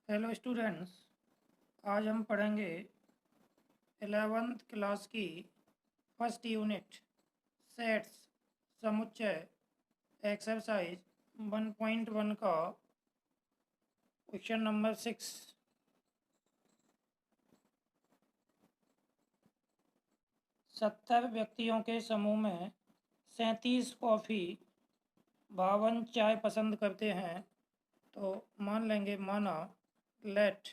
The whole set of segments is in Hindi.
हेलो स्टूडेंट्स, आज हम पढ़ेंगे 11th क्लास की फर्स्ट यूनिट सेट्स समुच्चय एक्सरसाइज 1.1 का क्वेश्चन नंबर 6। 70 व्यक्तियों के समूह में 37 कॉफ़ी 52 चाय पसंद करते हैं, तो मान लेंगे माना लेट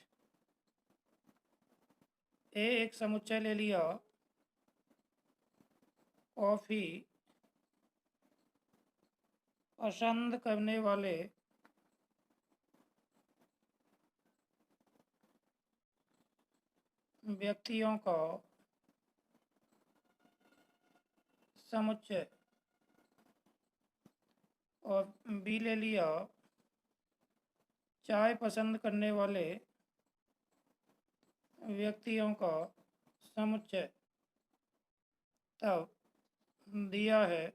ए एक समुच्चय ले लिया कॉफ़ी पसंद करने वाले व्यक्तियों का समुच्चय और बी ले लिया चाय पसंद करने वाले व्यक्तियों का समुच्चय। तब दिया है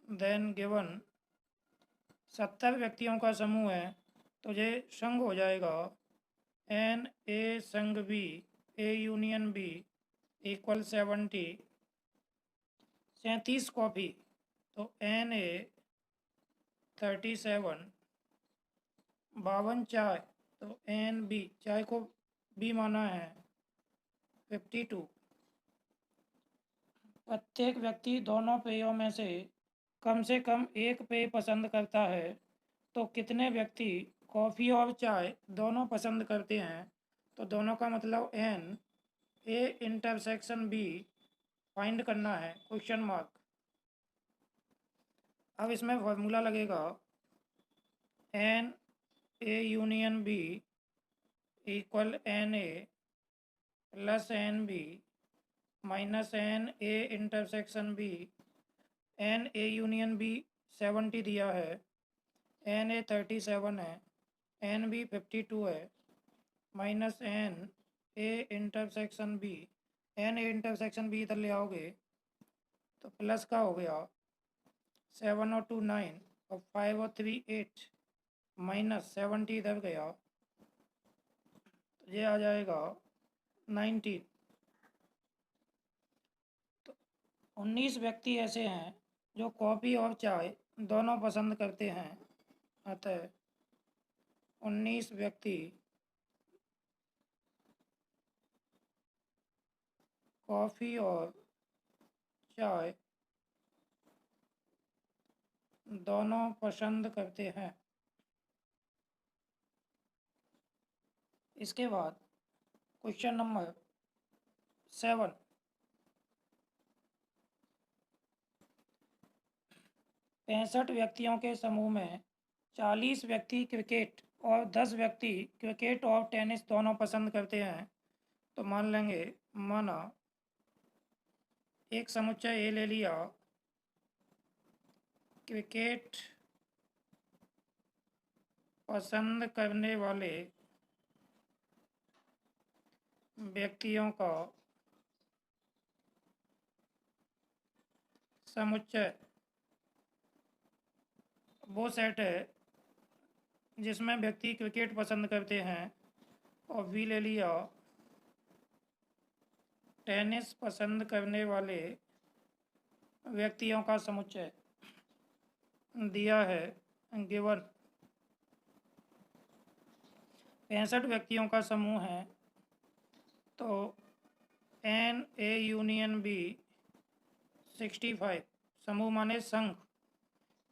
देन गिवन 70 व्यक्तियों का समूह है, तो ये संघ हो जाएगा एन ए संघ B A union B equal 70। 37 copy तो एन ए 37, 52 चाय तो एन बी चाय को बी माना है 52। प्रत्येक व्यक्ति दोनों पेयों में से कम एक पेय पसंद करता है, तो कितने व्यक्ति कॉफ़ी और चाय दोनों पसंद करते हैं। तो दोनों का मतलब N A intersection B find करना है क्वेश्चन मार्क। अब इसमें फॉर्मूला लगेगा N A union B equal N A plus N B minus N A intersection B. N A union B 70 दिया है, एन ए 37 है, एन बी 52 है, minus N A intersection B. N A intersection B इधर ले आओगे तो प्लस का हो गया 7 और 2 9 और 5 और 3 8 माइनस 70 इधर गया तो ये आ जाएगा 19। तो 19 व्यक्ति ऐसे हैं जो कॉफ़ी और चाय दोनों पसंद करते हैं। अतः 19 व्यक्ति कॉफ़ी और चाय दोनों पसंद करते हैं। इसके बाद क्वेश्चन नंबर 7। 65 व्यक्तियों के समूह में 40 व्यक्ति क्रिकेट और 10 व्यक्ति क्रिकेट और टेनिस दोनों पसंद करते हैं, तो मान लेंगे माना एक समुच्चय ए ले लिया क्रिकेट पसंद करने वाले व्यक्तियों का समुच्चय वो सेट है जिसमें व्यक्ति क्रिकेट पसंद करते हैं, और बी ले लिया टेनिस पसंद करने वाले व्यक्तियों का समुच्चय। दिया है गिवन 65 व्यक्तियों का समूह है, तो एन ए यूनियन बी 65 समूह माने संघ।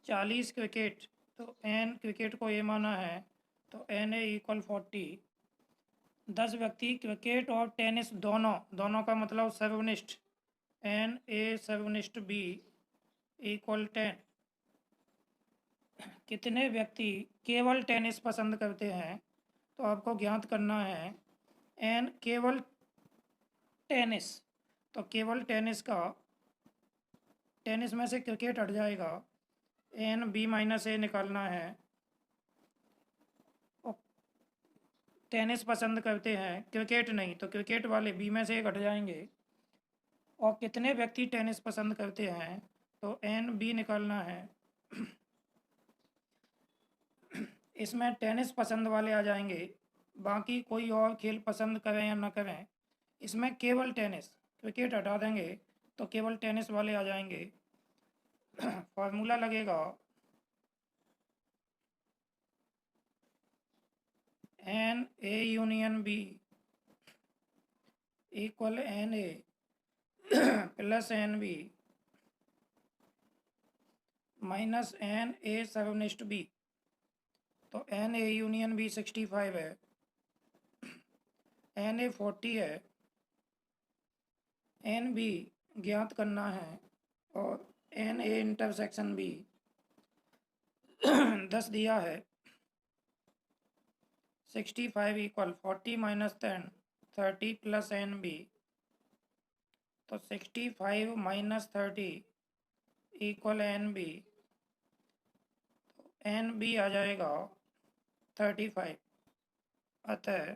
40 क्रिकेट तो एन क्रिकेट को ए माना है, तो एन ए इक्वल 40। 10 व्यक्ति क्रिकेट और टेनिस दोनों का मतलब सर्वनिष्ठ, एन ए सर्वनिष्ठ बी इक्वल 10। कितने व्यक्ति केवल टेनिस पसंद करते हैं, तो आपको ज्ञात करना है एन केवल टेनिस। तो केवल टेनिस का टेनिस में से क्रिकेट हट जाएगा, एन बी माइनस ए निकालना है। टेनिस पसंद करते हैं क्रिकेट नहीं, तो क्रिकेट वाले बी में से एक हट जाएंगे। और कितने व्यक्ति टेनिस पसंद करते हैं, तो एन बी निकालना है। इसमें टेनिस पसंद वाले आ जाएंगे, बाकी कोई और खेल पसंद करें या ना करें, इसमें केवल टेनिस, क्रिकेट हटा देंगे तो केवल टेनिस वाले आ जाएंगे। फॉर्मूला लगेगा N A union B equal N A plus N B minus N A सबनिस्ट बी। तो एन ए यूनियन बी 65 है, एन ए 40 है, एन बी ज्ञात करना है और एन ए इंटरसेक्शन बी 10 दिया है। 65 equal 40 minus 10 30 plus N B. तो 65 minus 30 equal n B, n B आ जाएगा 35। अतः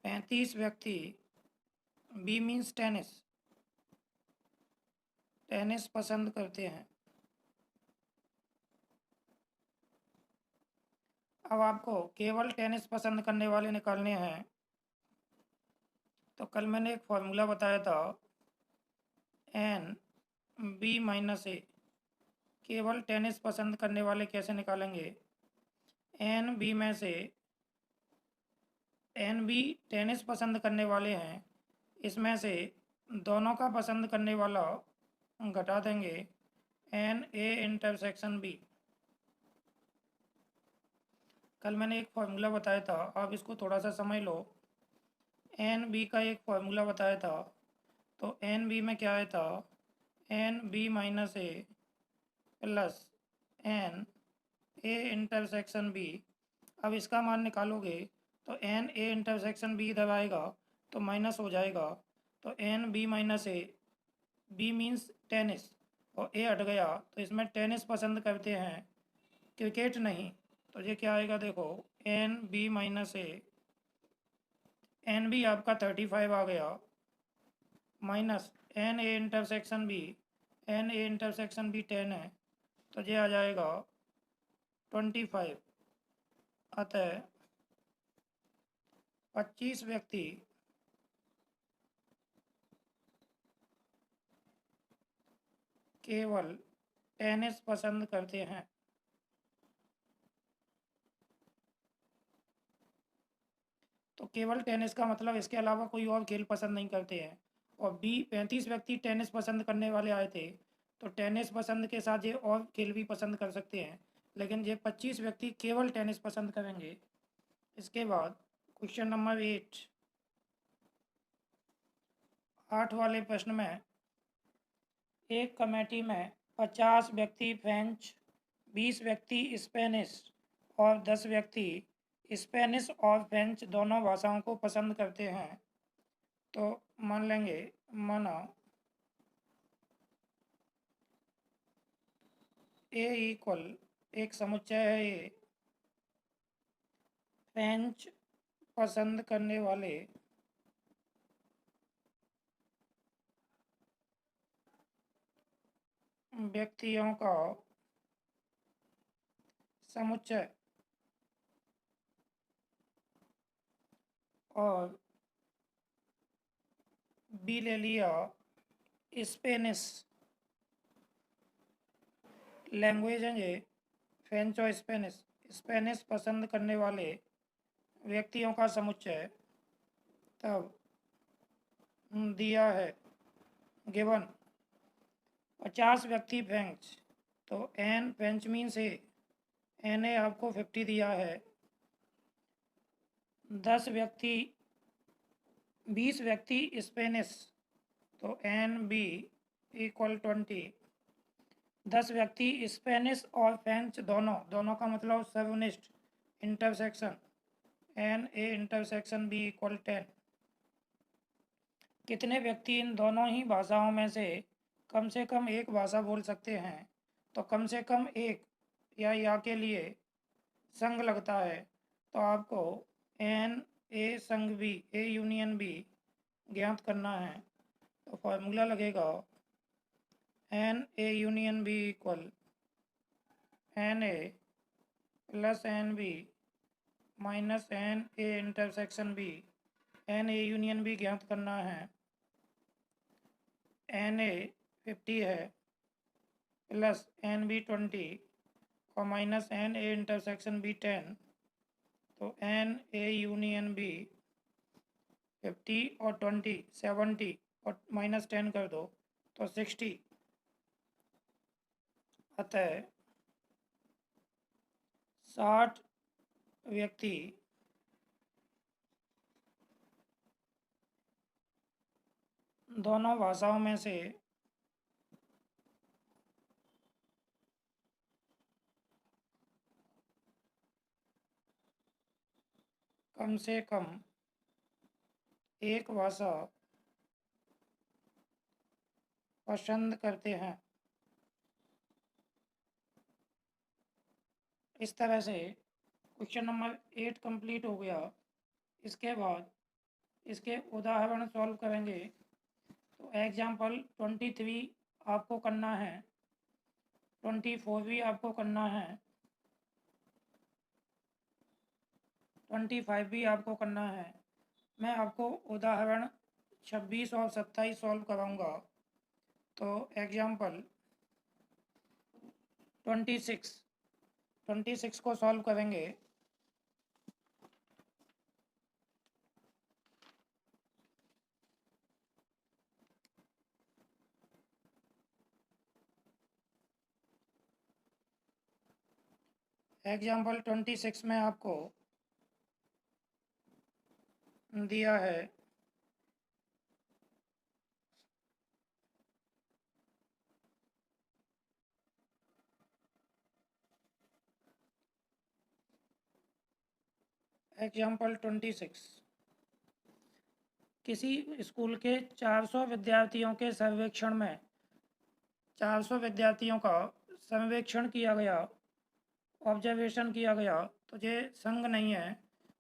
35 व्यक्ति, बी मीन्स टेनिस, टेनिस पसंद करते हैं। अब आपको केवल टेनिस पसंद करने वाले निकालने हैं। तो कल मैंने एक फॉर्मूला बताया था एन बी माइनस ए। केवल टेनिस पसंद करने वाले कैसे निकालेंगे? एन बी में से एन बी टेनिस पसंद करने वाले हैं, इसमें से दोनों का पसंद करने वाला घटा देंगे, एन ए इंटरसेक्शन बी। कल मैंने एक फॉर्मूला बताया था, आप इसको थोड़ा सा समझ लो। एन बी का एक फॉर्मूला बताया था, तो एन बी में क्या आया था? N B minus A plus N A intersection B. अब इसका मान निकालोगे तो एन ए इंटरसेक्शन बी इधर आएगा तो माइनस हो जाएगा, तो एन बी माइनस ए, बी मीन्स टेनिस और ए हट गया, तो इसमें टेनिस पसंद करते हैं, क्रिकेट नहीं। तो ये क्या आएगा देखो, N B minus A, N B आपका 35 आ गया, minus N A intersection B, N A intersection B 10 है, तो ये आ जाएगा 25। अतः 25 व्यक्ति केवल टेनिस पसंद करते हैं। तो केवल टेनिस का मतलब इसके अलावा कोई और खेल पसंद नहीं करते हैं। और बी 35 व्यक्ति टेनिस पसंद करने वाले आए थे, तो टेनिस पसंद के साथ ये और खेल भी पसंद कर सकते हैं, लेकिन ये 25 व्यक्ति केवल टेनिस पसंद करेंगे। इसके बाद क्वेश्चन नंबर 8 वाले प्रश्न में एक कमेटी में 50 व्यक्ति फ्रेंच, 20 व्यक्ति स्पेनिश और 10 व्यक्ति स्पेनिश और फ्रेंच दोनों भाषाओं को पसंद करते हैं। तो मान लेंगे, माना ए इक्वल एक समुच्चय है ए, फ्रेंच पसंद करने वाले व्यक्तियों का समुच्चय और बी ले लिया स्पेनिश लैंग्वेज है ये, फ्रेंच और स्पेनिश, स्पेनिश पसंद करने वाले व्यक्तियों का समुच्चय। तब दिया है गिवन 50 व्यक्ति फ्रेंच, तो N French means A, N A आपको 50 दिया है। 10 व्यक्ति 20 व्यक्ति स्पेनिश, तो एन बी इक्वल 20। 10 व्यक्ति स्पेनिश और फ्रेंच दोनों का मतलब सर्वनिष्ठ intersection, n A intersection B equal 10। कितने व्यक्ति इन दोनों ही भाषाओं में से कम एक भाषा बोल सकते हैं? तो कम से कम एक या के लिए संघ लगता है, तो आपको एन ए संघ बी, ए यूनियन बी ज्ञात करना है। तो फॉर्मूला लगेगा N A union B equal N A plus N B minus N A intersection B. N A union B ज्ञात करना है। एन ए 50 है प्लस एन बी 20 और minus N A intersection B 10। तो एन ए यूनियन बी 50 और 20 70 और माइनस 10 कर दो तो 60। अतः 60 व्यक्ति दोनों भाषाओं में से कम से कम एक भाषा पसंद करते हैं। इस तरह से क्वेश्चन नंबर 8 कंप्लीट हो गया। इसके बाद इसके उदाहरण सॉल्व करेंगे। तो एग्जाम्पल 23 आपको करना है, 24 भी आपको करना है, 25 भी आपको करना है। मैं आपको उदाहरण 26 और 27 सॉल्व कराऊंगा। तो एग्जाम्पल 26 को सॉल्व करेंगे। एग्जाम्पल 26 में आपको दिया है एग्जाम्पल 26 किसी स्कूल के 400 विद्यार्थियों के सर्वेक्षण में 400 विद्यार्थियों का सर्वेक्षण किया गया, ऑब्जर्वेशन किया गया। तो ये संघ नहीं है,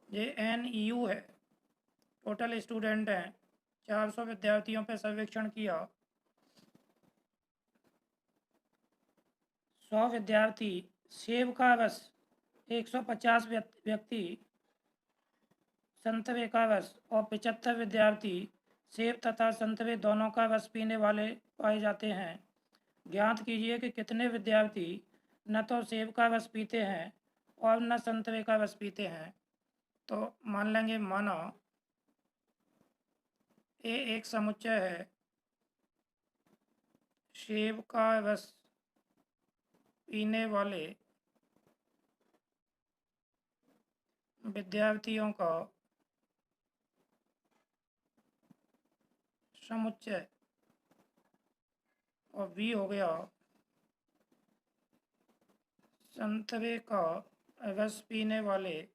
ये NU है। टोटल स्टूडेंट हैं, 400 विद्यार्थियों पे सर्वेक्षण किया। 100 विद्यार्थी सेब का रस, 150 व्यक्ति संतरे का रस और 75 विद्यार्थी सेब तथा संतरे दोनों का रस पीने वाले पाए जाते हैं। ज्ञात कीजिए कि कितने विद्यार्थी न तो सेब का रस पीते हैं और न संतरे का रस पीते हैं। तो मान लेंगे माना ए एक समुच्चय है, सेब का रस पीने वाले विद्यार्थियों का समुच्चय, और बी हो गया संतरे का रस पीने वाले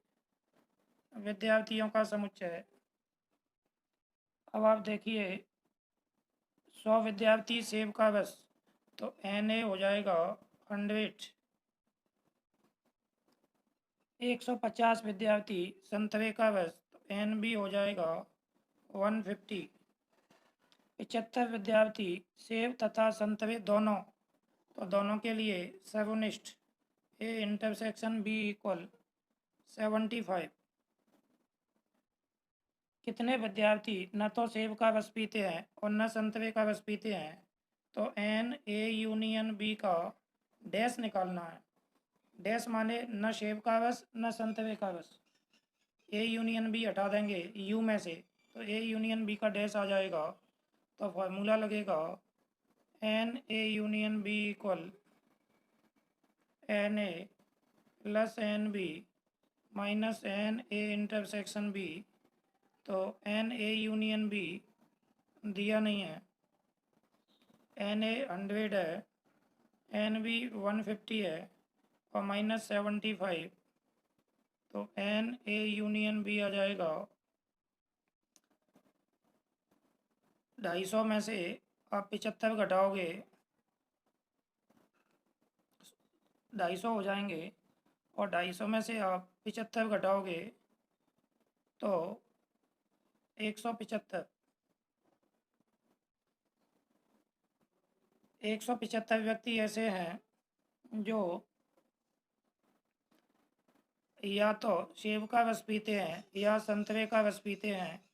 विद्यार्थियों का समुच्चय। अब आप देखिए 100 विद्यार्थी सेब का रस, तो Na हो जाएगा 100। 150 विद्यार्थी संतरे का रस, तो NB हो जाएगा 150। 75 विद्यार्थी सेब तथा संतरे दोनों, तो दोनों के लिए सर्वनिष्ठ A इंटरसेक्शन B इक्वल 75। कितने विद्यार्थी न तो सेब का रस पीते हैं और न संतरे का रस पीते हैं। तो NA यूनियन B का डैश निकालना है। डैश माने न सेब का रस न संतरे का रस। A यूनियन B हटा देंगे U में से, तो A यूनियन B का डैश आ जाएगा। तो फार्मूला लगेगा NA union B equal NA plus NB minus NA intersection B। तो NA यूनियन B दिया नहीं है, NA 100 है, NB 150 है और माइनस 75। तो NA यूनियन B आ जाएगा 250 में से आप 75 घटाओगे, 250 हो जाएंगे, और 250 में से आप 75 घटाओगे तो 175। 175 व्यक्ति ऐसे हैं जो या तो सेब का रस पीते हैं या संतरे का रस पीते हैं।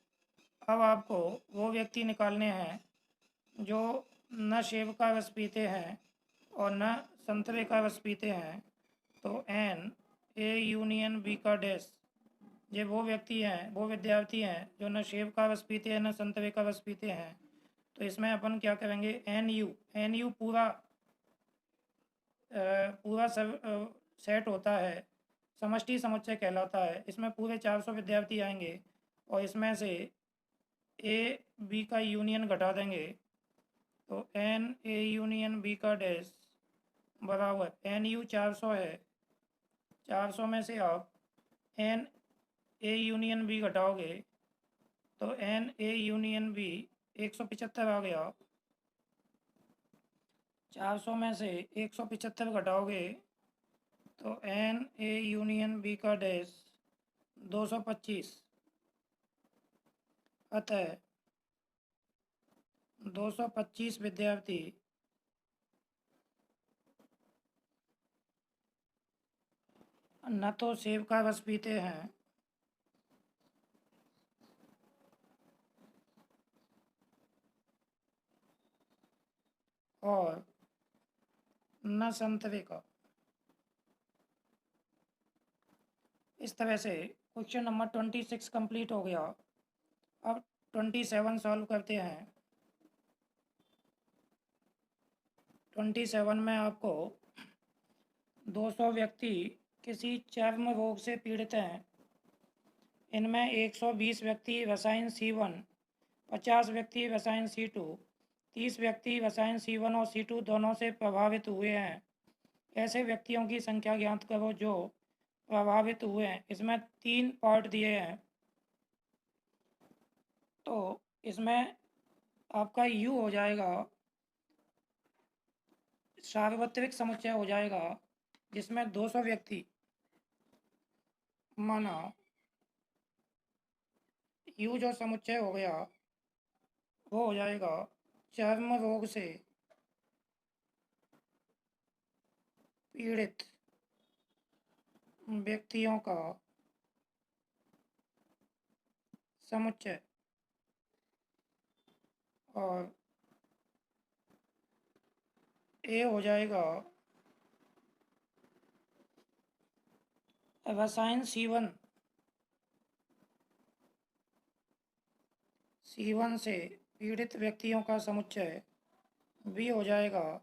अब आपको वो व्यक्ति निकालने हैं जो न सेब का रस पीते हैं और न संतरे का रस पीते हैं। तो एन ए यूनियन बी का डैश, ये वो व्यक्ति हैं, वो विद्यार्थी हैं जो न सेब का रस पीते हैं न संतरे का रस पीते हैं। तो इसमें अपन क्या करेंगे, एन यू पूरा सब सेट होता है, समष्टि समुच्चय कहलाता है। इसमें पूरे 400 विद्यार्थी आएंगे और इसमें से ए बी का यूनियन घटा देंगे। तो एन ए यूनियन बी का डैश बराबर एन यू 400 है, 400 में से आप एन ए यूनियन बी घटाओगे तो एन ए यूनियन बी 175 आ गया। 400 में से 175 घटाओगे तो एन ए यूनियन बी का डैश 225। अतः 225 विद्यार्थी न तो सेब का रस पीते हैं और न संतरे का। इस तरह से क्वेश्चन नंबर 26 कंप्लीट हो गया। अब 27 सॉल्व करते हैं। 27 में आपको 200 व्यक्ति किसी चर्म रोग से पीड़ित हैं। इनमें 120 व्यक्ति रसायन C1, 50 व्यक्ति रसायन C2, 30 व्यक्ति रसायन C1 और C2 दोनों से प्रभावित हुए हैं। ऐसे व्यक्तियों की संख्या ज्ञात करो जो प्रभावित हुए हैं। इसमें 3 पार्ट दिए हैं। तो इसमें आपका U हो जाएगा, सार्वत्रिक समुच्चय हो जाएगा, जिसमें 200 व्यक्ति माना U जो समुच्चय हो गया वो हो जाएगा चर्म रोग से पीड़ित व्यक्तियों का समुच्चय और ए हो जाएगा रसायन C1 से पीड़ित व्यक्तियों का समुच्चय। बी हो जाएगा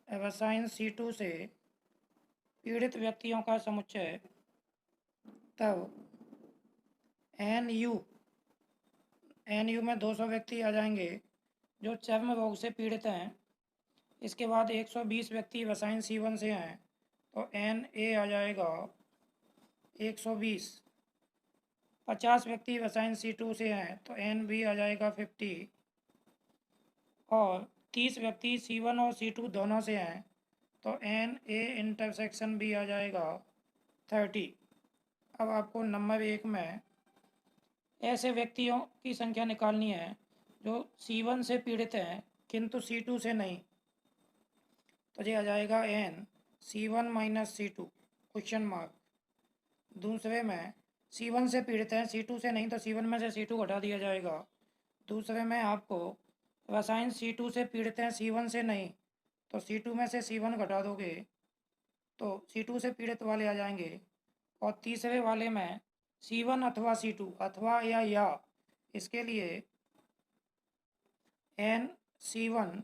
रसायन C2 से पीड़ित व्यक्तियों का समुच्चय। तब एन यू में 200 व्यक्ति आ जाएंगे जो चर्म रोग से पीड़ित हैं। इसके बाद 120 व्यक्ति रसायन C1 से हैं तो एन ए आ जाएगा 120। 50 व्यक्ति रसायन C2 से हैं तो एन बी आ जाएगा 50 और 30 व्यक्ति C1 और C2 दोनों से हैं तो एन ए इंटरसेक्शन बी आ जाएगा 30। अब आपको नंबर 1 में ऐसे व्यक्तियों की संख्या निकालनी है जो C1 से पीड़ित हैं किंतु C2 से नहीं। तो ये आ जाएगा N C1 minus C2 question mark. दूसरे में C1 से पीड़ित हैं, C2 से नहीं, तो C1 में से C2 घटा दिया जाएगा। दूसरे में आपको रसायन C2 से पीड़ित हैं, C1 से नहीं, तो C2 में से C1 घटा दोगे तो C2 से पीड़ित वाले आ जाएंगे। और तीसरे वाले में C1 अथवा C2 अथवा या इसके लिए N C1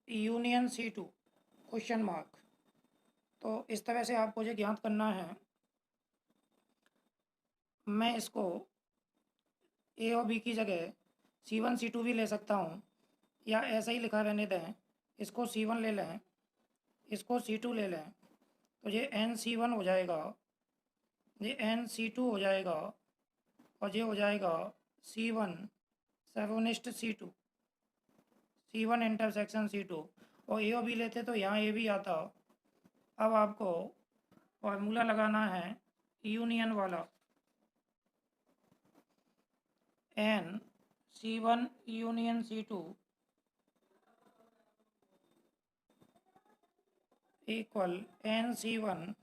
union C2 question mark. तो इस तरह से आपको ये ज्ञात करना है। मैं इसको ए और बी की जगह C1 C2 भी ले सकता हूँ या ऐसा ही लिखा रहने दें। इसको C1 ले लें, इसको C2 ले लें तो ये एन C1 हो जाएगा, ये एन C2 हो जाएगा और ये हो जाएगा C1 सेवनिस्ट C1 इंटरसेक्शन C2। और ए और बी लेते तो यहाँ ए भी आता। अब आपको फॉर्मूला लगाना है यूनियन वाला। N C1 union C2 equal NC1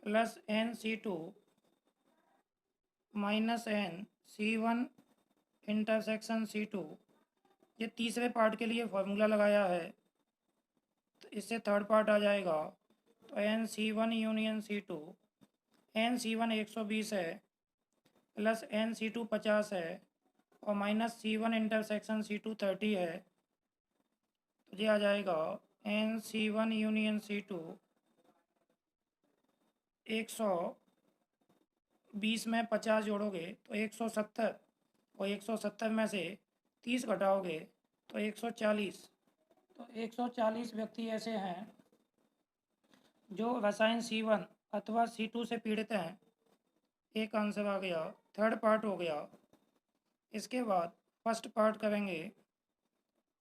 plus NC2 minus NC1 intersection C2। ये तीसरे पार्ट के लिए फॉर्मूला लगाया है, तो इससे थर्ड पार्ट आ जाएगा। तो NC1 यूनियन C2, NC1 120 है प्लस NC2 50 है और माइनस C1 इंटरसेक्शन C2 30 है। तो ये आ जाएगा NC1 यूनियन C2 120 में 50 जोड़ोगे तो 170 और 170 में से 30 घटाओगे तो 140। तो 140 व्यक्ति ऐसे हैं जो रसायन C1 अथवा C2 से पीड़ित हैं। एक आंसर आ गया, थर्ड पार्ट हो गया। इसके बाद फर्स्ट पार्ट करेंगे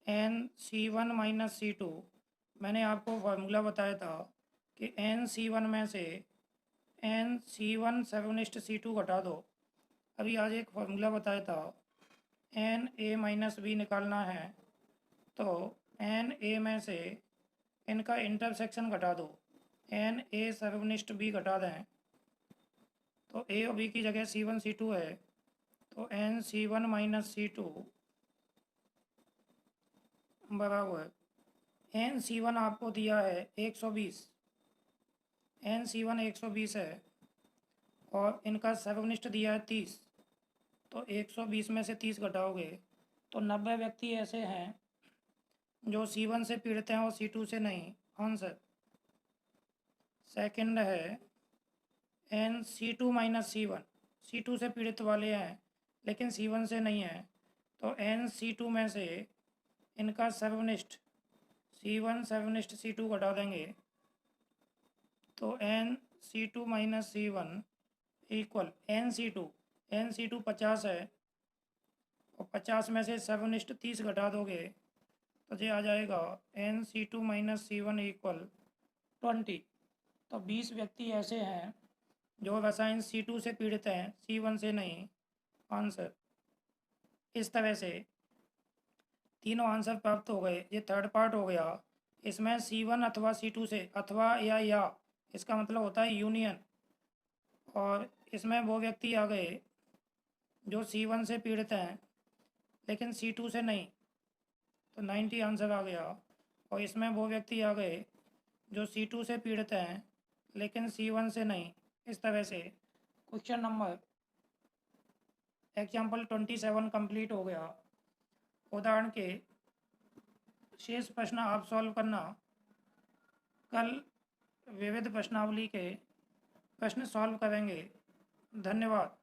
NC1 माइनस C2। मैंने आपको फार्मूला बताया था कि NC1 में से NC1 7:C2 घटा दो। अभी आज एक फार्मूला बताया था Na माइनस बी निकालना है, तो Na में से इनका इंटरसेक्शन घटा दो। Na 7:B घटा दें तो A और B की जगह C1 C2 है, तो NC1 माइनस C2 बराबर NC1 आपको दिया है 120। NC1 120 है और इनका 7 दिया है 30। तो 120 में से 30 घटाओगे तो 90 व्यक्ति ऐसे हैं जो C1 से पीड़ित हैं और C2 से नहीं। आंसर सेकंड है NC2 माइनस C1। C2 से पीड़ित वाले हैं लेकिन C1 से नहीं है, तो NC2 में से इनका 7 C1 7:C2 घटा देंगे तो NC2 minus C1 equal NC2 50 है और 50 में से 7:30 घटा दोगे तो ये आ जाएगा NC2 माइनस C1 इक्वल 20। तो 20 व्यक्ति ऐसे हैं जो रसायन C2 से पीड़ित हैं, C1 से नहीं। आंसर इस तरह से तीनों आंसर प्राप्त हो गए। ये थर्ड पार्ट हो गया। इसमें C1 अथवा C2 से, अथवा या इसका मतलब होता है यूनियन, और इसमें वो व्यक्ति आ गए जो C1 से पीड़ित हैं लेकिन C2 से नहीं, तो 90 आंसर आ गया। और इसमें वो व्यक्ति आ गए जो C2 से पीड़ित हैं लेकिन C1 से नहीं। इस तरह से क्वेश्चन नंबर एग्जाम्पल 27 कंप्लीट हो गया। उदाहरण के शेष प्रश्न आप सॉल्व करना। कल विविध प्रश्नावली के प्रश्न सॉल्व करेंगे। धन्यवाद।